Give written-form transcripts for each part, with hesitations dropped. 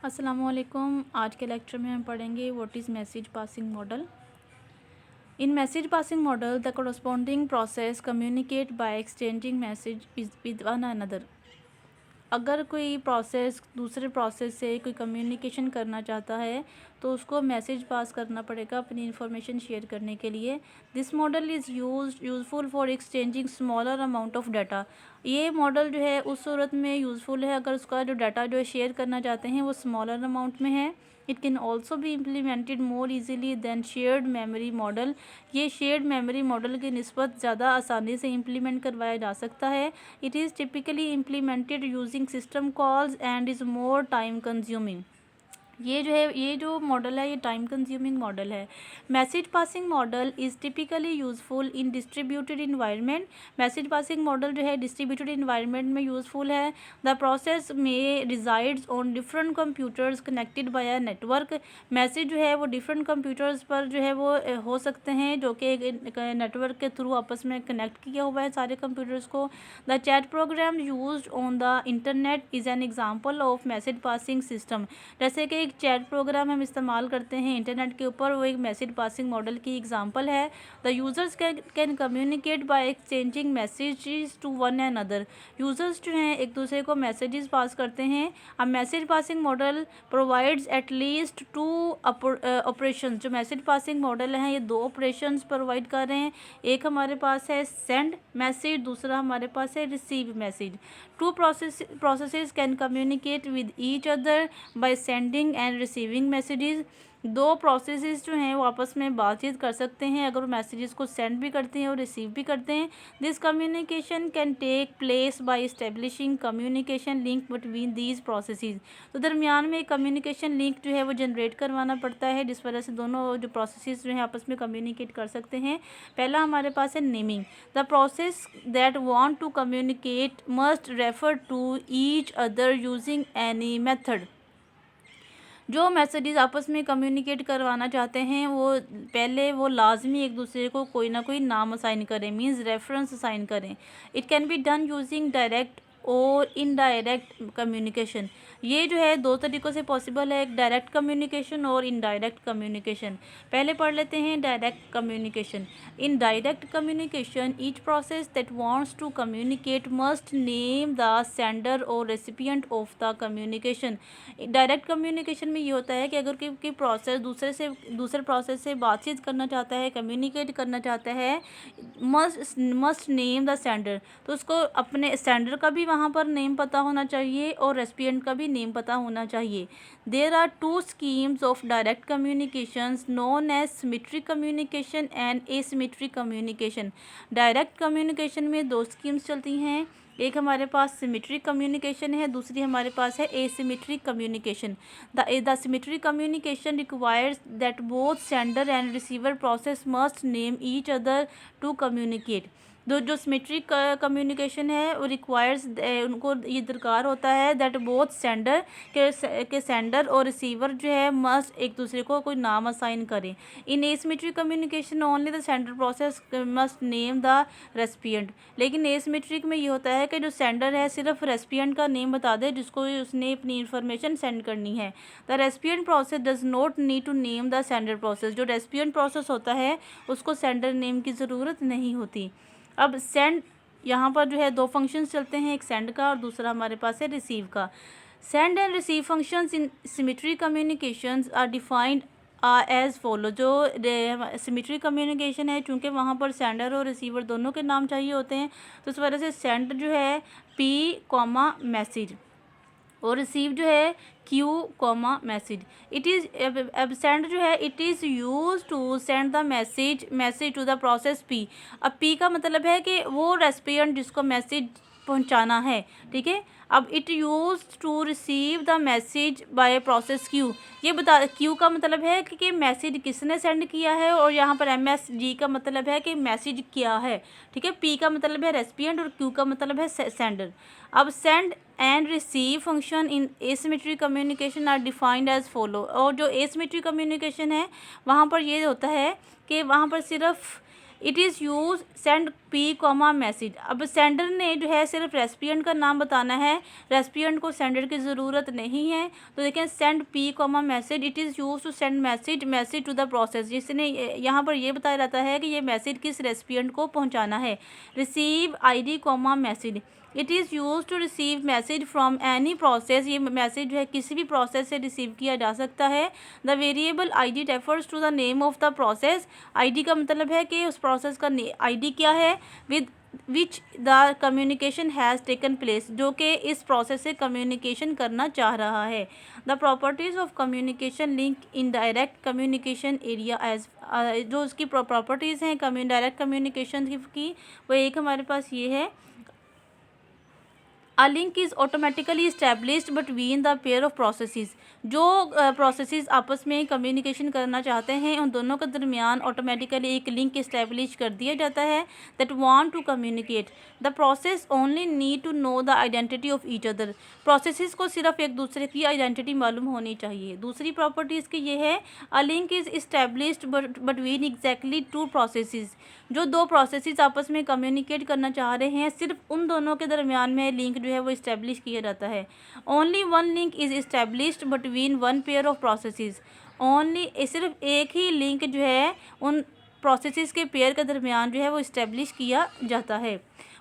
अस्सलामुअलैकुम। आज के लेक्चर में हम पढ़ेंगे what is message passing model. In message passing model the corresponding process communicate by exchanging message with one another। अगर कोई प्रोसेस दूसरे प्रोसेस से कोई कम्युनिकेशन करना चाहता है तो उसको मैसेज पास करना पड़ेगा अपनी इन्फॉर्मेशन शेयर करने के लिए। This model is useful for exchanging smaller amount of data. ये मॉडल जो है उस सूरत में यूज़फुल है अगर उसका जो डाटा जो है शेयर करना चाहते हैं वो स्मॉलर अमाउंट में है। It can also be implemented more easily than shared memory model. ये शेयर्ड मेमोरी मॉडल की निस्बत ज़्यादा आसानी से इम्प्लीमेंट करवाया जा सकता है। It is typically implemented using system calls and is more time consuming. ये जो मॉडल है ये टाइम कंज्यूमिंग मॉडल है। Message passing model is typically useful in distributed environment. Message passing model जो है डिस्ट्रीब्यूटेड इन्वायरमेंट में यूज़फुल है। The process में resides on different computers connected by a network. Message जो है वो डिफरेंट कंप्यूटर्स पर जो है वो हो सकते हैं जो कि नेटवर्क के थ्रू आपस में कनेक्ट किया हुआ है सारे कंप्यूटर्स को। The chat program used on the internet is an example of message passing system. जैसे कि एक चैट प्रोग्राम हम इस्तेमाल करते हैं इंटरनेट के ऊपर, वो एक मैसेज पासिंग मॉडल की एग्जांपल है। The users can communicate by exchanging messages to one and other. Users जो हैं एक दूसरे को मैसेजेस पास करते हैं। अब message passing model provides at least to operation. जो मैसेज पासिंग मॉडल हैं ये दो ऑपरेशंस प्रोवाइड कर रहे हैं। एक हमारे पास है सेंड मैसेज, दूसरा हमारे पास है receive message. Two processes can communicate with each other by sending and receiving messages। दो प्रोसेसेस जो हैं वो आपस में बातचीत कर सकते हैं अगर वो मैसेजेस को सेंड भी करते हैं और रिसीव भी करते हैं। This communication can take place by establishing communication link between these processes. तो दरमियान में कम्युनिकेशन लिंक जो है वो जनरेट करवाना पड़ता है जिस वजह से दोनों जो प्रोसेसेस जो हैं आपस में कम्युनिकेट कर सकते हैं। पहला हमारे पास है naming. The process that want to communicate must refer to each other using any method. जो मैसेजेस आपस में कम्युनिकेट करवाना चाहते हैं वो पहले वो लाजमी एक दूसरे को कोई ना कोई नाम असाइन करें, मींस रेफरेंस असाइन करें। It can be done using direct और इनडायरेक्ट कम्युनिकेशन। ये जो है दो तरीक़ों से पॉसिबल है, एक डायरेक्ट कम्युनिकेशन और इनडायरेक्ट कम्युनिकेशन। पहले पढ़ लेते हैं direct communication. In direct communication each process that wants to communicate must name the sender और recipient of the communication. Direct communication में ये होता है कि अगर कोई प्रोसेस दूसरे प्रोसेस से बातचीत करना चाहता है, कम्युनिकेट करना चाहता है, मस्ट नेम द सेंडर, तो उसको अपने सेंडर का भी वहाँ पर नेम पता होना चाहिए और रेसिपिएंट का भी नेम पता होना चाहिए। There are two schemes of direct communications known as symmetric communication and asymmetric communication. Direct communication में दो स्कीम्स चलती हैं, एक हमारे पास सिमेट्रिक कम्युनिकेशन है, दूसरी हमारे पास है asymmetric communication. The symmetric communication requires that both sender and receiver process must name each other to communicate. जो सिमेट्रिक कम्युनिकेशन है वो रिक्वायर्स उनको ये दरकार होता है दैट बोथ सेंडर के सेंडर और रिसीवर जो है मस्ट एक दूसरे को कोई नाम असाइन करें। In asymmetric communication only the sender process must name the recipient. लेकिन एसिमेट्रिक में ये होता है कि जो सेंडर है सिर्फ रेसिपिएंट का नेम बता दे जिसको उसने अपनी इन्फॉर्मेशन सेंड करनी है। The recipient process does not need to name the sender process. जो रेसिपिएंट प्रोसेस होता है उसको सेंडर नेम की ज़रूरत नहीं होती। अब सेंड यहाँ पर जो है दो फंक्शंस चलते हैं, एक सेंड का और दूसरा हमारे पास है रिसीव का। Send and receive functions in symmetric communications are defined as follow. जो सिमेट्रिक कम्युनिकेशन है चूँकि वहाँ पर सेंडर और रिसीवर दोनों के नाम चाहिए होते हैं तो इस वजह से सेंड जो है पी कॉमा मैसेज और रिसीव जो है Q comma message. It is अब सेंड जो है it is use to send the message to the process P. अब पी का मतलब है कि वो रेसिपिएंट जिसको मैसेज पहुंचाना है, ठीक है। अब it use to receive the message by process Q. ये बता क्यू का मतलब है कि मैसेज किसने सेंड किया है और यहाँ पर एम एस जी का मतलब है कि मैसेज क्या है, ठीक है। पी का मतलब है रेसिपिएंट और क्यू का मतलब है सेंडर। अब send and receive function in asymmetric communication are defined as follow. और जो एसिमेट्रिक कम्युनिकेशन है वहाँ पर ये होता है कि वहाँ पर सिर्फ it is use send P comma message. अब सेंडर ने जो है सिर्फ रेसिपिएंट का नाम बताना है, रेसिपिएंट को सेंडर की ज़रूरत नहीं है। तो देखें send P comma message, it is use to send message to the process, जिसने यहाँ पर ये बताया जाता है कि ये मैसेज किस रेसिपिएंट को पहुँचाना है। Receive ID comma message, it is use to receive message from any process, ये मैसेज जो है किसी भी प्रोसेस से रिसीव किया जा सकता है। The variable ID refers to the name of the process, ID का मतलब है कि उस प्रोसेस का ID क्या है, with which the communication has taken place, जो कि इस प्रोसेस से कम्युनिकेशन करना चाह रहा है। The properties of communication link in direct communication area as, जो उसकी प्रॉपर्टीज़ हैं डायरेक्ट कम्युनिकेशन की, वो एक हमारे पास ये है, A link is automatically established between the pair of processes, जो प्रोसेसेस आपस में कम्युनिकेशन करना चाहते हैं उन दोनों के दरमियान ऑटोमेटिकली एक लिंक इस्टेब्लिश कर दिया जाता है। That want to communicate, the process only need to know the identity of each other, processes को सिर्फ एक दूसरे की आइडेंटिटी मालूम होनी चाहिए। दूसरी प्रॉपर्टी इसकी ये है, a link is established between exactly two processes, जो दो प्रोसेसेस आपस में कम्युनिकेट करना चाह रहे हैं सिर्फ उन दोनों के दरमियान में लिंक जो है वो इस्टेब्लिश किया जाता है। Only one link is established between one pair of processes, only सिर्फ एक ही लिंक जो है उन प्रोसेसेस के पेयर के दरमियान जो है वो इस्टेब्लिश किया जाता है।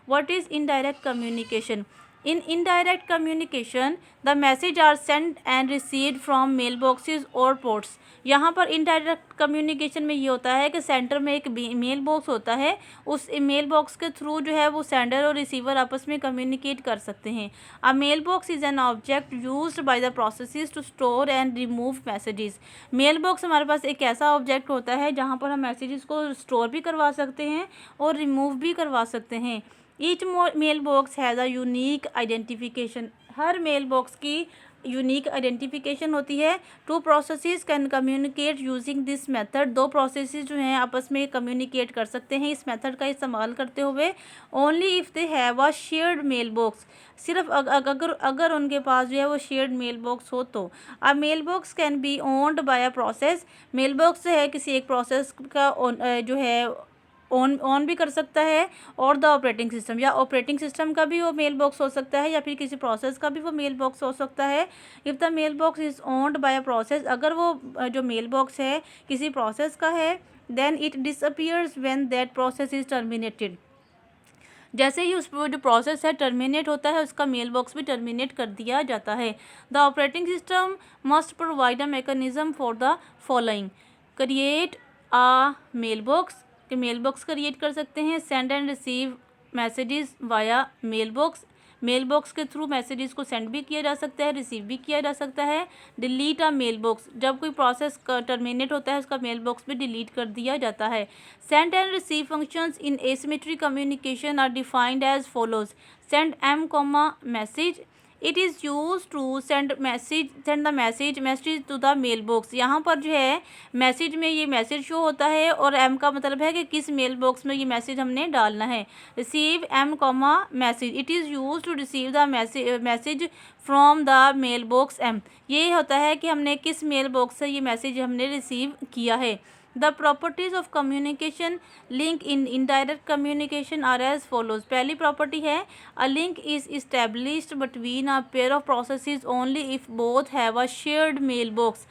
What is indirect communication? In indirect communication, the message are sent and received from mailboxes or ports. यहाँ पर इनडायरेक्ट कम्युनिकेशन में ये होता है कि सेंटर में एक मेल बॉक्स होता है, उस मेल बॉक्स के थ्रू जो है वो सेंडर और रिसीवर आपस में कम्युनिकेट कर सकते हैं। A mail box is an object used by the processes to store and remove messages. Mail box हमारे पास एक ऐसा ऑब्जेक्ट होता है जहाँ पर हम मैसेजेस को स्टोर भी करवा सकते हैं और रिमूव भी करवा सकते हैं। Each mail box has a unique identification, हर मेल बॉक्स की यूनिक आइडेंटिफिकेशन होती है। Two processes can communicate using this method, दो प्रोसेसेस जो हैं आपस में कम्युनिकेट कर सकते हैं इस मेथड का इस्तेमाल करते हुए। Only if they have a shared mail box, सिर्फ अगर उनके पास जो है वो शेयर्ड मेल बॉक्स हो तो। A mail box can be owned by a process, mail box जो है किसी एक प्रोसेस का जो है ऑन भी कर सकता है, और द ऑपरेटिंग सिस्टम, या ऑपरेटिंग सिस्टम का भी वो मेल बॉक्स हो सकता है या फिर किसी प्रोसेस का भी वो मेल बॉक्स हो सकता है। If the mail box is owned by a process, अगर वो जो मेल बॉक्स है किसी प्रोसेस का है, then it disappears when that process is terminated, जैसे ही उस जो प्रोसेस है टर्मिनेट होता है उसका मेल बॉक्स भी टर्मिनेट कर दिया जाता है। The operating system must provide a mechanism for the following, create a mail box, कि मेल बॉक्स क्रिएट कर सकते हैं। Send and receive messages via mail box, mail box के थ्रू मैसेजेस को सेंड भी किया जा सकता है, रिसीव भी किया जा सकता है। डिलीट अ मेल बॉक्स, जब कोई प्रोसेस टर्मिनेट होता है उसका मेल बॉक्स भी डिलीट कर दिया जाता है। Send and receive functions in asymmetric communication are defined as follows. Send M comma message, it is use to send the message to the mail box, यहाँ पर जो है मैसेज में ये मैसेज शो होता है और एम का मतलब है कि किस मेल बॉक्स में ये मैसेज हमने डालना है। Receive M comma message, it is use to receive the message from the mail box M, ये होता है कि हमने किस मेल बॉक्स से ये मैसेज हमने रिसीव किया है। The properties of communication link in indirect communication are as follows. पहली प्रॉपर्टी है, a link is established between a pair of processes only if both have a shared mail box,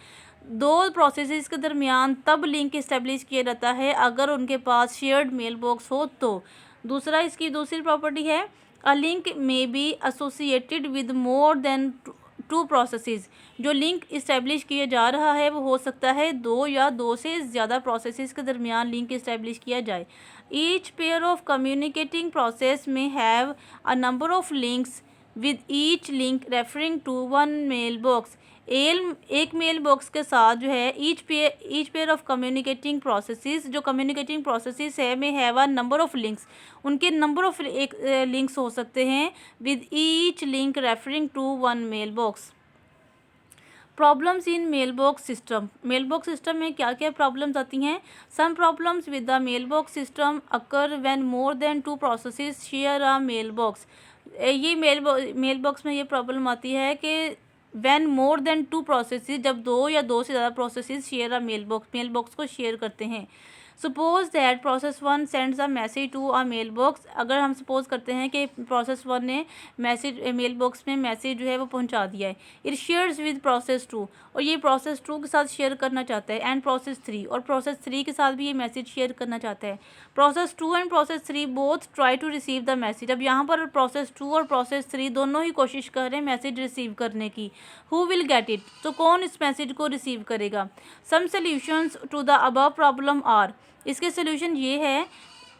दो processes के दरमियान तब link establish किया जाता है अगर उनके पास शेयर्ड मेल बॉक्स हो तो। दूसरा, इसकी दूसरी प्रॉपर्टी है, a link may be associated with more than two processes, जो लिंक इस्टेब्लिश किया जा रहा है वो हो सकता है दो या दो से ज़्यादा प्रोसेसेस के दरमियान लिंक इस्टेब्लिश किया जाए। Each pair of communicating process may have a number of links with each link referring to one mail box, एक मेल बॉक्स के साथ जो है each pair of communicating processes, जो कम्युनिकेटिंग प्रोसेसेस है may have a number of links, उनके number of links हो सकते हैं with each link referring to one mail box. Problems in mail box system, mail box system में क्या क्या problems आती हैं? Some problems with the mail box system occur when more than two processes share a mail box, ये mail box में ये problem आती है कि when more than two processes, जब दो या दो से ज़्यादा processes share a mail box को शेयर करते हैं। Suppose that process 1 sends a message to a mail box. अगर हम सपोज करते हैं कि प्रोसेस 1 ने मैसेज मेल बॉक्स में मैसेज जो है वो पहुंचा दिया है। इट शेयर्स विद प्रोसेस 2, और ये प्रोसेस 2 के साथ शेयर करना चाहता है, एंड प्रोसेस 3, और प्रोसेस 3 के साथ भी ये मैसेज शेयर करना चाहता है। Process 2 and process 3 both try to receive the message. अब यहाँ पर प्रोसेस 2 और प्रोसेस 3 दोनों ही कोशिश कर रहे हैं मैसेज रिसीव करने की। हु विल गेट इट, तो कौन इस मैसेज को रिसीव करेगा। Some solutions to the above problem are, इसके सोल्यूशन ये है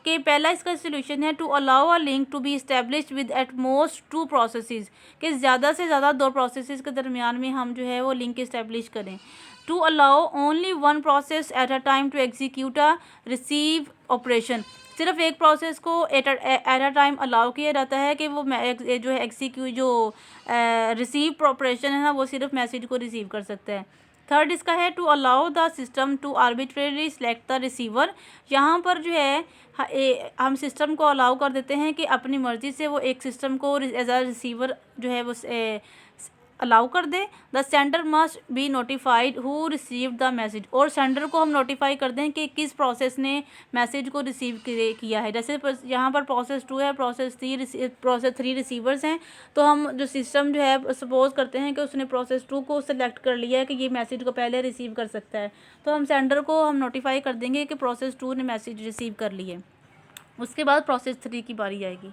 कि पहला इसका सोल्यूशन है to allow a link to be established with at most 2 processes, कि ज़्यादा से ज़्यादा 2 प्रोसेसेस के दरमियान में हम जो है वो लिंक इस्टेब्लिश करें। To allow only 1 process at a time to execute a receive operation, सिर्फ एक प्रोसेस को एट अ टाइम अलाउ किया जाता है कि वो जो है एग्जीक्यूट जो रिसीव ऑपरेशन है ना वो सिर्फ मैसेज को रिसीव कर सकता है। थर्ड इसका है to allow the system to arbitrarily select the receiver. यहाँ पर जो है हम सिस्टम को अलाउ कर देते हैं कि अपनी मर्ज़ी से वो एक सिस्टम को एज अ रिसीवर जो है वो अलाउ कर दे। The sender must be notified who receive the message, और सेंडर को हम नोटिफाई कर दें कि किस प्रोसेस ने मैसेज को रिसीव किया है। जैसे यहाँ पर प्रोसेस 2 है, प्रोसेस 3 रिसीवर्स हैं, तो हम जो सिस्टम जो है सपोज करते हैं कि उसने प्रोसेस 2 को सिलेक्ट कर लिया है कि ये मैसेज को पहले रिसीव कर सकता है, तो हम सेंडर को हम नोटिफाई कर देंगे कि प्रोसेस 2 ने मैसेज रिसीव कर ली है। उसके बाद प्रोसेस 3 की बारी आएगी।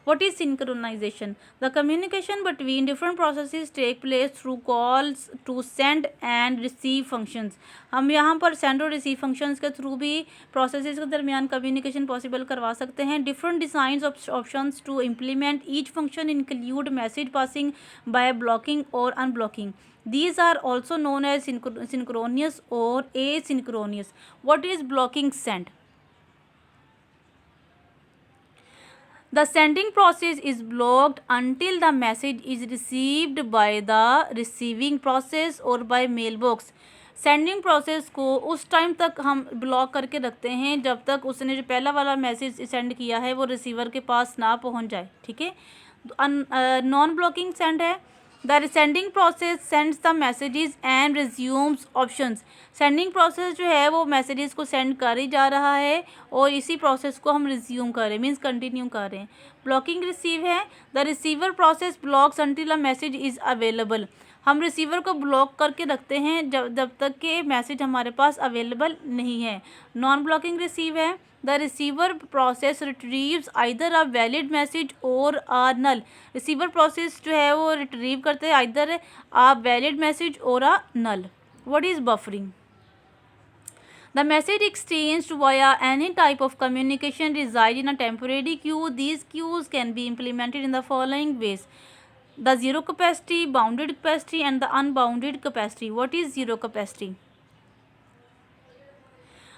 What is synchronization? The communication between different processes take place through calls to send and receive functions. हम यहाँ पर send और receive functions के थ्रू भी processes के दरमियान communication possible करवा सकते हैं। Different designs of options to implement each function include message passing by blocking or unblocking. These are also known as synchronous or asynchronous. What is blocking send? The sending process is blocked until the message is received by the receiving process or by mailbox. Sending process को उस time तक हम block करके रखते हैं जब तक उसने जो पहला वाला मैसेज सेंड किया है वो रिसीवर के पास ना पहुंच जाए, ठीक है। नॉन ब्लॉकिंग सेंड है। The sending process sends the messages and resumes options. Sending process जो है वो मैसेजेस को सेंड कर ही जा रहा है और इसी प्रोसेस को हम रिज्यूम कर रहे हैं, मीन्स कंटिन्यू कर रहे हैं। ब्लॉकिंग रिसीव है। The receiver process blocks until a message is available. हम रिसीवर को ब्लॉक करके रखते हैं जब तक कि मैसेज हमारे पास अवेलेबल नहीं है। नॉन ब्लॉकिंग रिसीव है। The receiver process retrieves either a valid message और अ नल। रिसीवर प्रोसेस जो है वो रिट्रीव करते हैं आइदर अ वैलिड मैसेज और a null. What is buffering? The message exchanged via any type of communication reside in a temporary queue. These queues can be implemented in the following ways: the zero capacity, bounded capacity, and the unbounded capacity. What is zero capacity?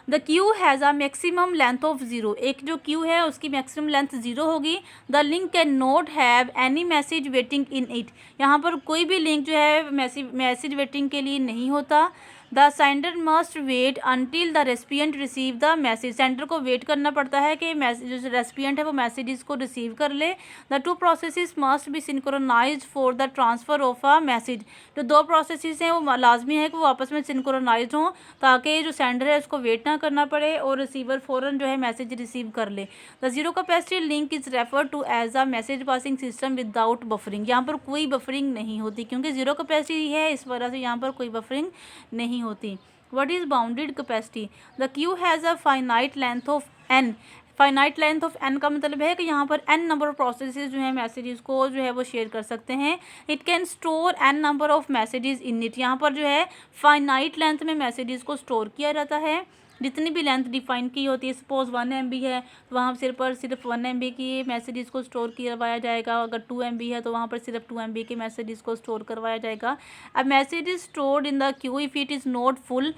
The Q has a maximum length of 0। एक जो Q है उसकी maximum length 0 होगी। The link can not have any message waiting in it. यहाँ पर कोई भी link जो है मैसेज वेटिंग के लिए नहीं होता। The sender must wait until the recipient receive the message. Sender को वेट करना पड़ता है कि जो रेसिपिएंट है वो मैसेजेस को रिसीव कर ले। The 2 processes must be synchronized for the transfer of a message. जो 2 प्रोसेसेस हैं वो लाजमी है कि वो आपस में सिंक्रोनाइज्ड हों ताकि जो सेंडर है उसको वेट ना करना पड़े और रिसीवर फ़ौरन जो है मैसेज रिसीव कर ले। The zero capacity link is refer to as a message passing system without buffering. यहाँ पर कोई बफरिंग नहीं होती क्योंकि जीरो कैपेसिटी है, इस वजह से यहाँ पर कोई बफरिंग नहीं होती। What is bounded capacity? The Q has a finite length of n। Finite length of n का मतलब है कि यहाँ पर n नंबर ऑफ प्रोसेसेस जो है मैसेजेस को जो है वो शेयर कर सकते हैं। It can store n number of messages in it. यहाँ पर जो है फाइनाइट लेंथ में मैसेजेस को स्टोर किया जाता है। जितनी भी लेंथ डिफाइन की होती है, सपोज 1 MB है तो वहाँ सिर्फ 1 MB की मैसेजेस को स्टोर करवाया जाएगा। अगर 2 MB है तो वहाँ पर सिर्फ 2 MB के मैसेजेस को स्टोर करवाया जाएगा। अब message is stored in the queue if it is not full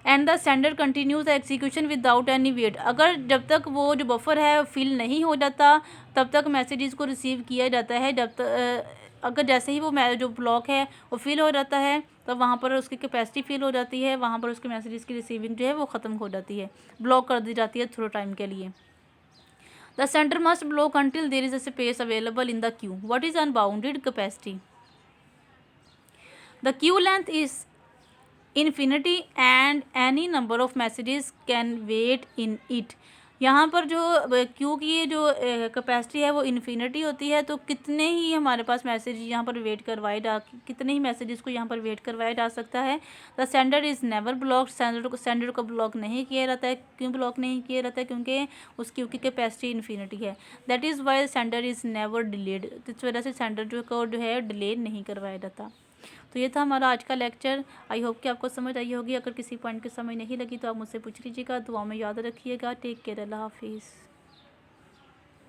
and the sender continues the execution without any wait. अगर जब तक वो जो बफर है फिल नहीं हो जाता तब तक मैसेजेस को रिसीव किया जाता है। जब तक अगर जैसे ही वो जो ब्लॉक है वो फिल हो जाता है तो वहाँ पर उसकी कैपेसिटी फिल हो जाती है, वहाँ पर उसके मैसेजेस की रिसीविंग जो है वो ख़त्म हो जाती है, ब्लॉक कर दी जाती है थोड़ा टाइम के लिए। The sender must block until there is a space available in the queue. What is unbounded capacity? The queue length is infinity and any number of messages can wait in it. यहाँ पर जो Q की जो capacity है वो infinity होती है, तो कितने ही हमारे पास मैसेज यहाँ पर वेट करवाए कितने ही मैसेजेस को यहाँ पर वेट करवाया जा सकता है। The sender is never blocked, sender को ब्लॉक नहीं किया रहता है। क्यों ब्लॉक नहीं किया रहता है? क्योंकि उस क्यू की कैपेसिटी इन्फिनिटी है। That is why sender is never delayed, इस वजह से सेंडर जो है डिले नहीं करवाया जाता। तो ये था हमारा आज का लेक्चर। आई होप कि आपको समझ आई होगी। अगर किसी पॉइंट की समझ नहीं लगी तो आप मुझसे पूछ लीजिएगा। दुआ में याद रखिएगा। टेक केयर, अल्लाह हाफिज़।